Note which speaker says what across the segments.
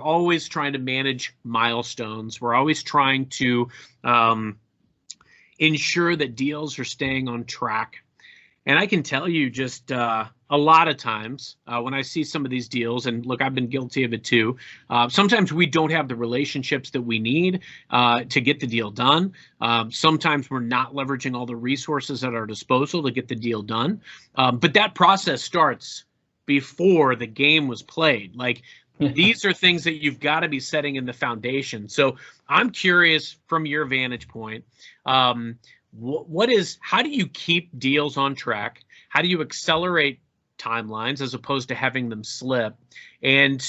Speaker 1: always trying to manage milestones. We're always trying to ensure that deals are staying on track. And I can tell you just a lot of times when I see some of these deals, and look, I've been guilty of it too, sometimes we don't have the relationships that we need to get the deal done. Sometimes we're not leveraging all the resources at our disposal to get the deal done. But that process starts before the game was played. Like, these are things that you've got to be setting in the foundation. So I'm curious from your vantage point, how do you keep deals on track? How do you accelerate timelines as opposed to having them slip? And,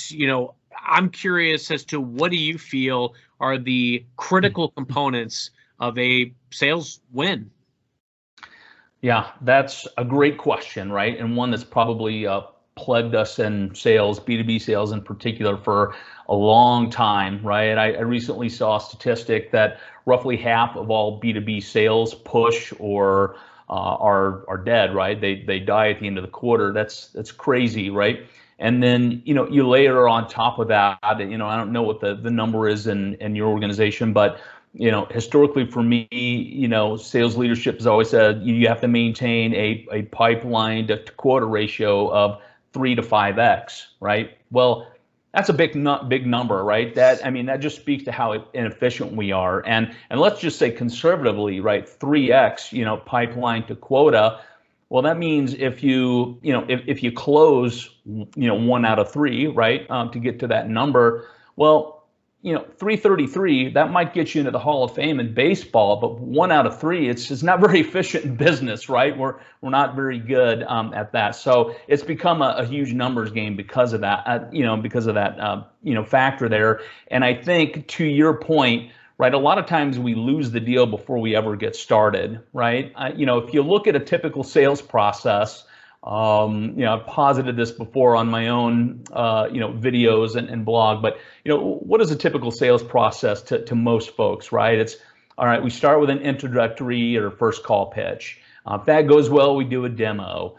Speaker 1: I'm curious as to what do you feel are the critical components of a sales win?
Speaker 2: Yeah, that's a great question, right? And one that's probably plagued us in sales, B2B sales in particular, for a long time, right? I recently saw a statistic that roughly half of all B2B sales push or are dead, right? They die at the end of the quarter. That's crazy, right? And then you layer on top of that, I don't know what the number is in your organization, but historically for me, sales leadership has always said you have to maintain a pipeline to quota ratio of 3 to 5x, right? Well, that's a big number, right? That just speaks to how inefficient we are. And let's just say conservatively, right, 3x, pipeline to quota. Well, that means if you close, 1 out of 3, right, to get to that number, well, 333, that might get you into the Hall of Fame in baseball, but 1 out of 3, it's just not very efficient in business, right? We're not very good at that. So it's become a huge numbers game because of that, factor there. And I think to your point, right, a lot of times we lose the deal before we ever get started, right? If you look at a typical sales process, I've posited this before on my own, videos and blog, but, what is a typical sales process to most folks, right? It's, all right, we start with an introductory or first call pitch. If that goes well, we do a demo.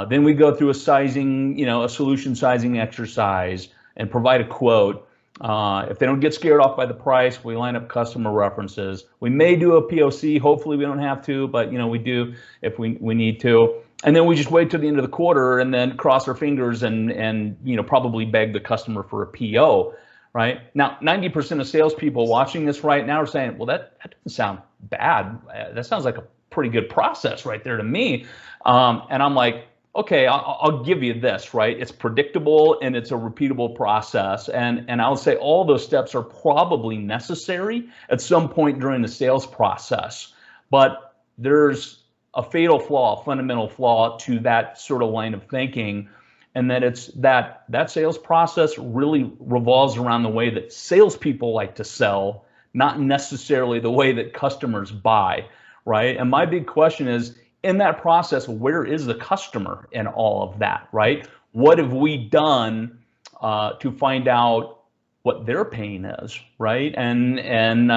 Speaker 2: Then we go through a solution sizing exercise and provide a quote. If they don't get scared off by the price, we line up customer references. We may do a POC. Hopefully we don't have to, but we do if we need to. And then we just wait till the end of the quarter and then cross our fingers and probably beg the customer for a PO, right? Now, 90% of salespeople watching this right now are saying, well, that doesn't sound bad. That sounds like a pretty good process right there to me. And I'm like, okay, I'll give you this, right? It's predictable and it's a repeatable process. And I would say all those steps are probably necessary at some point during the sales process. But there's a fatal flaw, a fundamental flaw to that sort of line of thinking, and that it's that sales process really revolves around the way that salespeople like to sell, not necessarily the way that customers buy, right? And my big question is, in that process, where is the customer in all of that, right? What have we done to find out what their pain is, right? And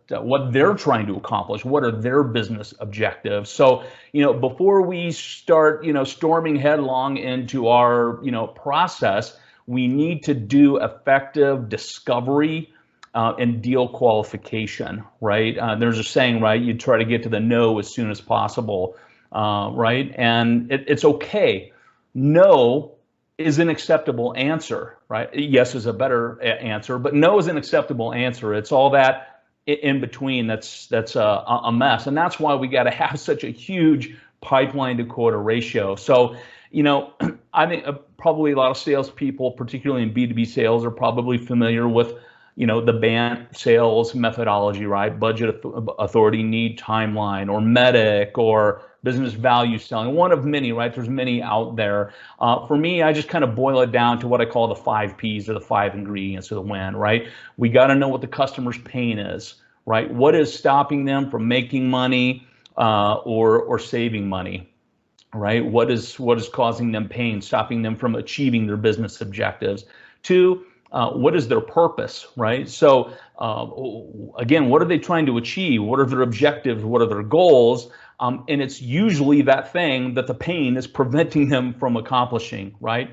Speaker 2: what they're trying to accomplish, what are their business objectives. So, before we start, storming headlong into our, process, we need to do effective discovery and deal qualification, right? There's a saying, right? You try to get to the no as soon as possible, right? And it's okay. No is an acceptable answer, right? Yes is a better answer, but no is an acceptable answer. It's all that in between that's a mess, and that's why we got to have such a huge pipeline to quota ratio. So, I think probably a lot of salespeople, particularly in B2B sales, are probably familiar with the BANT sales methodology, right? Budget, authority, need, timeline, or MEDDIC, or business value selling. One of many, right? There's many out there. For me, I just kind of boil it down to what I call the 5 Ps, or the 5 ingredients of the win, right? We got to know what the customer's pain is, right? What is stopping them from making money or saving money, right? What is causing them pain, stopping them from achieving their business objectives? 2, what is their purpose, right? So again, what are they trying to achieve? What are their objectives? What are their goals? And it's usually that thing that the pain is preventing them from accomplishing, right?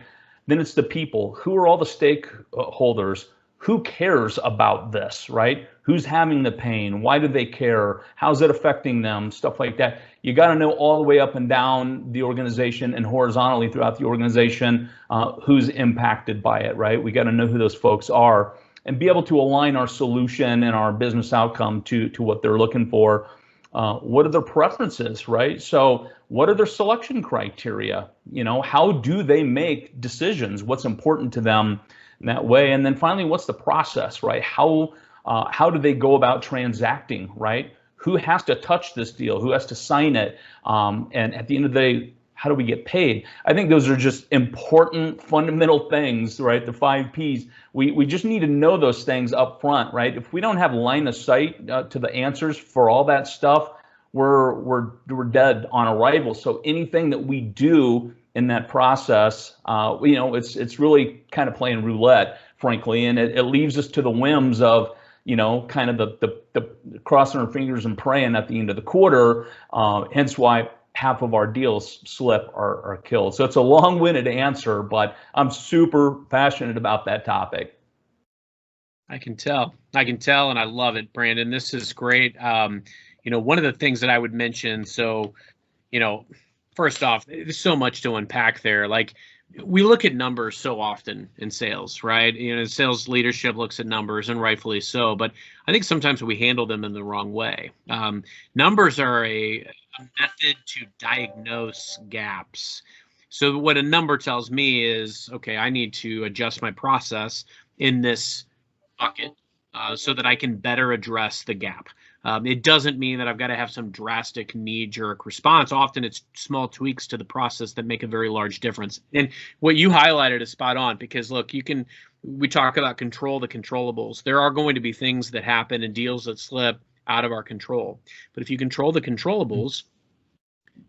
Speaker 2: Then it's the people. Who are all the stakeholders? Who cares about this, right? Who's having the pain? Why do they care? How's it affecting them? Stuff like that. You got to know all the way up and down the organization and horizontally throughout the organization who's impacted by it, right? We got to know who those folks are and be able to align our solution and our business outcome to what they're looking for. What are their preferences, right? So what are their selection criteria? How do they make decisions? What's important to them in that way? And then finally, what's the process, right? How do they go about transacting, right? Who has to touch this deal? Who has to sign it? And at the end of the day, how do we get paid? I think those are just important, fundamental things, right? The 5 Ps. We just need to know those things up front, right? If we don't have line of sight to the answers for all that stuff, we're dead on arrival. So anything that we do in that process, it's really kind of playing roulette, frankly, and it leaves us to the whims of kind of the crossing our fingers and praying at the end of the quarter. Hence why half of our deals slip or are killed. So it's a long-winded answer, but I'm super passionate about that topic.
Speaker 1: I can tell, and I love it, Brandon. This is great. One of the things that I would mention, so, first off, there's so much to unpack there. Like, we look at numbers so often in sales, right? Sales leadership looks at numbers, and rightfully so, but I think sometimes we handle them in the wrong way. Numbers are a method to diagnose gaps. So what a number tells me is, okay, I need to adjust my process in this bucket so that I can better address the gap. It doesn't mean that I've got to have some drastic knee-jerk response. Often it's small tweaks to the process that make a very large difference. And what you highlighted is spot on, because look, we talk about control the controllables. There are going to be things that happen and deals that slip out of our control. But if you control the controllables,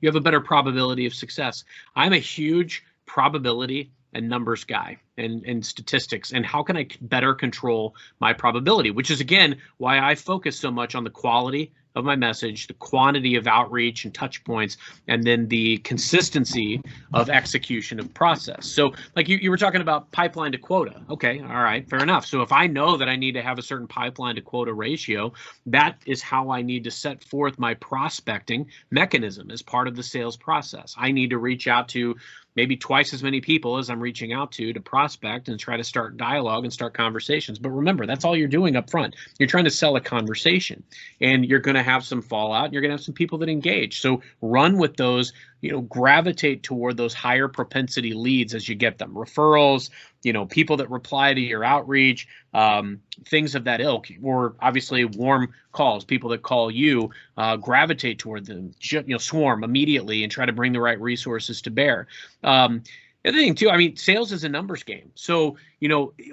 Speaker 1: you have a better probability of success. I'm a huge probability and numbers guy and statistics, and how can I better control my probability, which is, again, why I focus so much on the quality of my message, the quantity of outreach and touch points, and then the consistency of execution of process. So like you were talking about pipeline to quota. Okay, all right, fair enough. So if I know that I need to have a certain pipeline to quota ratio, that is how I need to set forth my prospecting mechanism as part of the sales process. I need to reach out to maybe twice as many people as I'm reaching out to prospect and try to start dialogue and start conversations. But remember, that's all you're doing up front. You're trying to sell a conversation, and you're going to have some fallout, and you're going to have some people that engage. So run with those, gravitate toward those higher propensity leads as you get them. Referrals, people that reply to your outreach, things of that ilk, or obviously warm calls, people that call you, gravitate toward them, swarm immediately and try to bring the right resources to bear. The other thing too, sales is a numbers game. So,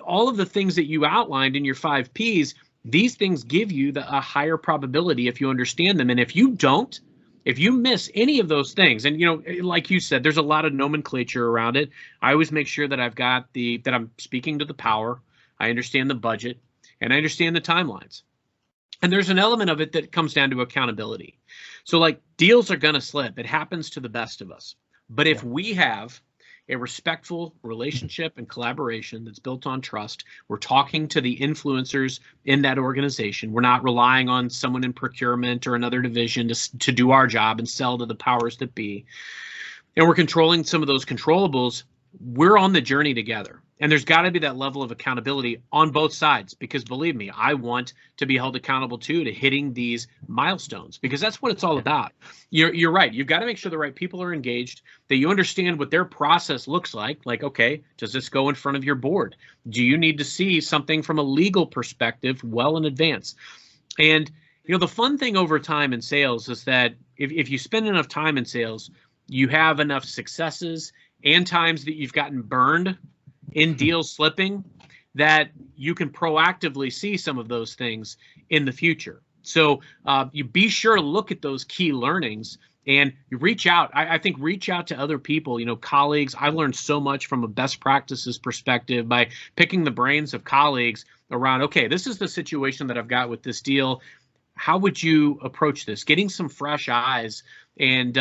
Speaker 1: all of the things that you outlined in your 5 Ps, these things give you a higher probability if you understand them. And if you don't, if you miss any of those things, and like you said, there's a lot of nomenclature around it. I always make sure that I've got that I'm speaking to the power. I understand the budget, and I understand the timelines. And there's an element of it that comes down to accountability. So like, deals are going to slip. It happens to the best of us. But if we have a respectful relationship and collaboration that's built on trust, we're talking to the influencers in that organization. We're not relying on someone in procurement or another division to do our job and sell to the powers that be. And we're controlling some of those controllables. We're on the journey together. And there's got to be that level of accountability on both sides, because believe me, I want to be held accountable too to hitting these milestones, because that's what it's all about. You're right. You've got to make sure the right people are engaged, that you understand what their process looks like. Like, okay, does this go in front of your board? Do you need to see something from a legal perspective well in advance? And, the fun thing over time in sales is that if you spend enough time in sales, you have enough successes and times that you've gotten burned in deals slipping, that you can proactively see some of those things in the future. So you be sure to look at those key learnings and you reach out. I think reach out to other people, colleagues. I've learned so much from a best practices perspective by picking the brains of colleagues around, okay, this is the situation that I've got with this deal. How would you approach this? Getting some fresh eyes and